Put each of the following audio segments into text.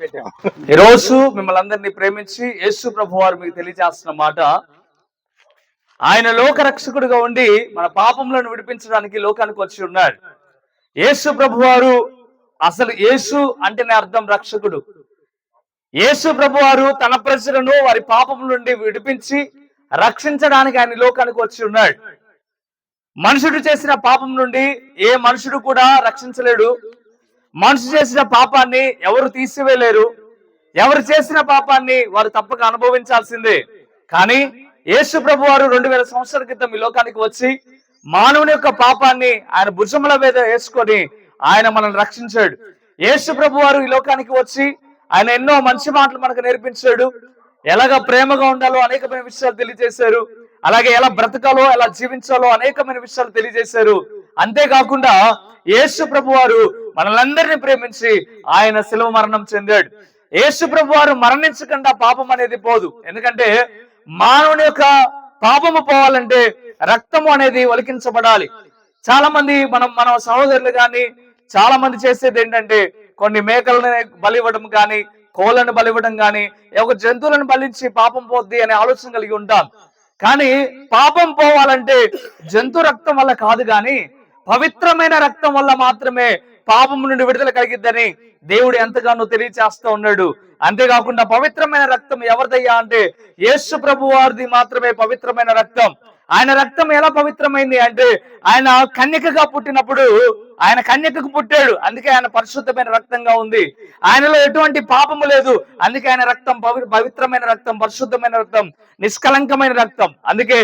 పెట్టాం. ఈ రోజు మిమ్మల్ని అందరినీ ప్రేమించి యేసు ప్రభు వారు మీకు తెలియజేస్తున్న మాట, ఆయన లోక రక్షకుడిగా ఉండి మన పాపములను విడిపించడానికి లోకానికి వచ్చి ఉన్నాడు. యేసు ప్రభు వారు అసలు యేసు అంటేనే అర్థం రక్షకుడు. యేసు ప్రభు వారు తన ప్రజలను వారి పాపం నుండి విడిపించి రక్షించడానికి ఆయన లోకానికి వచ్చి ఉన్నాడు. మనుషుడు చేసిన పాపం నుండి ఏ మనుషుడు కూడా రక్షించలేడు. మనిషి చేసిన పాపాన్ని ఎవరు తీసివేయలేరు. ఎవరు చేసిన పాపాన్ని వారు తప్పక అనుభవించాల్సిందే. కానీ యేసు ప్రభు వారు 2000 సంవత్సరాల క్రితం ఈ లోకానికి వచ్చి మానవుని యొక్క పాపాన్ని ఆయన భుజముల మీద వేసుకొని ఆయన మనల్ని రక్షించాడు. యేసు ప్రభు వారు ఈ లోకానికి వచ్చి ఆయన ఎన్నో మంచి మాటలు మనకు నేర్పించాడు. ఎలాగ ప్రేమగా ఉండాలో అనేకమైన విషయాలు తెలియజేశారు. అలాగే ఎలా బ్రతకాలో ఎలా జీవించాలో అనేకమైన విషయాలు తెలియజేశారు. అంతేకాకుండా యేసు ప్రభు వారు మనలందరినీ ప్రేమించి ఆయన శిలువ మరణం చెందాడు. యేసు ప్రభు వారు మరణించకుండా పాపం అనేది పోదు. ఎందుకంటే మానవుని యొక్క పాపము పోవాలంటే రక్తము అనేది ఒలికించబడాలి. చాలా మంది మన సహోదరులు కానీ చాలా మంది చేసేది ఏంటంటే కొన్ని మేకలను బలి ఇవ్వడం కానీ కోళ్ళను బలి ఇవ్వడం కానీ ఒక జంతువులను బలించి పాపం పోద్ది అనే ఆలోచన కలిగి ఉంటాం. కానీ పాపం పోవాలంటే జంతు రక్తం వల్ల కాదు, కానీ పవిత్రమైన రక్తం వల్ల మాత్రమే పాపం నుండి విడుదల కలిగిద్దని దేవుడు ఎంతగానో తెలియచేస్తా ఉన్నాడు. అంతేకాకుండా పవిత్రమైన రక్తం ఎవరిదయ్యా అంటే యేసు ప్రభు వారిది మాత్రమే పవిత్రమైన రక్తం. ఆయన రక్తం ఎలా పవిత్రమైంది అంటే ఆయన కన్యకగా పుట్టినప్పుడు ఆయన కన్యకకు పుట్టాడు, అందుకే ఆయన పరిశుద్ధమైన రక్తంగా ఉంది. ఆయనలో ఎటువంటి పాపము లేదు, అందుకే ఆయన రక్తం పవిత్రమైన రక్తం, పరిశుద్ధమైన రక్తం, నిష్కలంకమైన రక్తం. అందుకే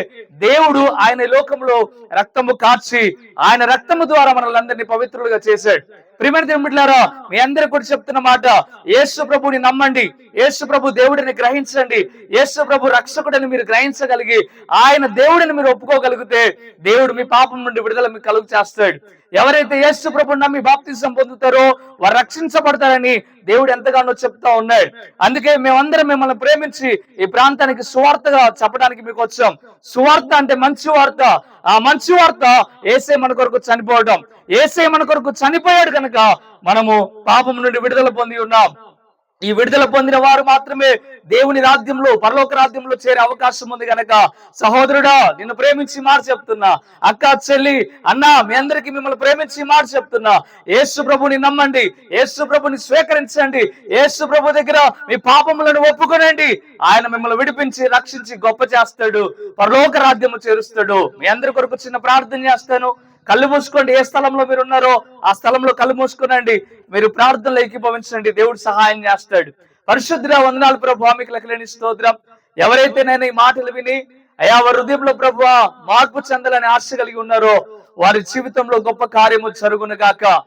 దేవుడు ఆయన లోకంలో రక్తము కార్చి ఆయన రక్తము ద్వారా మనల్ని పవిత్రులుగా చేశాడు. ప్రియమైన దేవులారా, మీ అందరికీ కూడా చెప్తున్న మాట, యేసు ప్రభుని నమ్మండి, యేసు ప్రభు దేవుడిని గ్రహించండి, యేసు ప్రభు రక్షకుడిని మీరు గ్రహించగలిగి ఆయన దేవుడిని మీరు ఒప్పుకోగలిగితే దేవుడు మీ పాపం నుండి విడుదల మీకు కలుగు చేస్తాడు. ఎవరైతే యేసు ప్రభుని నమ్మి బాప్తిజం పొందుతారో వారు రక్షించబడతారని దేవుడు ఎంతగానో చెప్తా ఉన్నాడు. అందుకే మేమందరం మిమ్మల్ని ప్రేమించి ఈ ప్రాంతానికి సువార్తగా చెప్పడానికి మీకు వచ్చాం. సువార్త అంటే మంచి వార్త. ఆ మంచి వార్త యేసే మన కొరకు చనిపోవడం, యేసే మన కొరకు చనిపోయాడు కనుక మనము పాపం నుండి విడుదల పొంది ఉన్నాం. ఈ విడుదల పొందిన వారు మాత్రమే దేవుని రాజ్యంలో, పరలోక రాజ్యంలో చేరే అవకాశం ఉంది కనుక సహోదరుడా, నిన్ను ప్రేమించి మాట చెప్తున్నా, అక్క చెల్లి అన్న మీ అందరికీ మిమ్మల్ని ప్రేమించి మాట చెప్తున్నా, యేసు ప్రభుని నమ్మండి, యేసు ప్రభుని స్వీకరించండి, యేసు ప్రభు దగ్గర మీ పాపములను ఒప్పుకొనండి. ఆయన మిమ్మల్ని విడిపించి రక్షించి గొప్ప చేస్తాడు, పరలోక రాజ్యము చేరుస్తాడు. మీ అందరి కొరకు చిన్న ప్రార్థన చేస్తాను. కళ్ళు మూసుకోండి. ఏ స్థలంలో మీరు ఉన్నారో ఆ స్థలంలో కళ్ళు మూసుకునండి. మీరు ప్రార్థనలో ఏకీభవించండి, దేవుడు సహాయం చేస్తాడు. పరిశుద్ధుడా, వందనాలు ప్రభువా, మీకు లెక్కలేని స్తోత్రం. ఎవరైతే నేను ఈ మాటలు విని అయా వారి హృదయంలో ప్రభువా మార్పు చెందాలని ఆశ కలిగి ఉన్నారో వారి జీవితంలో గొప్ప కార్యము జరుగును గాక.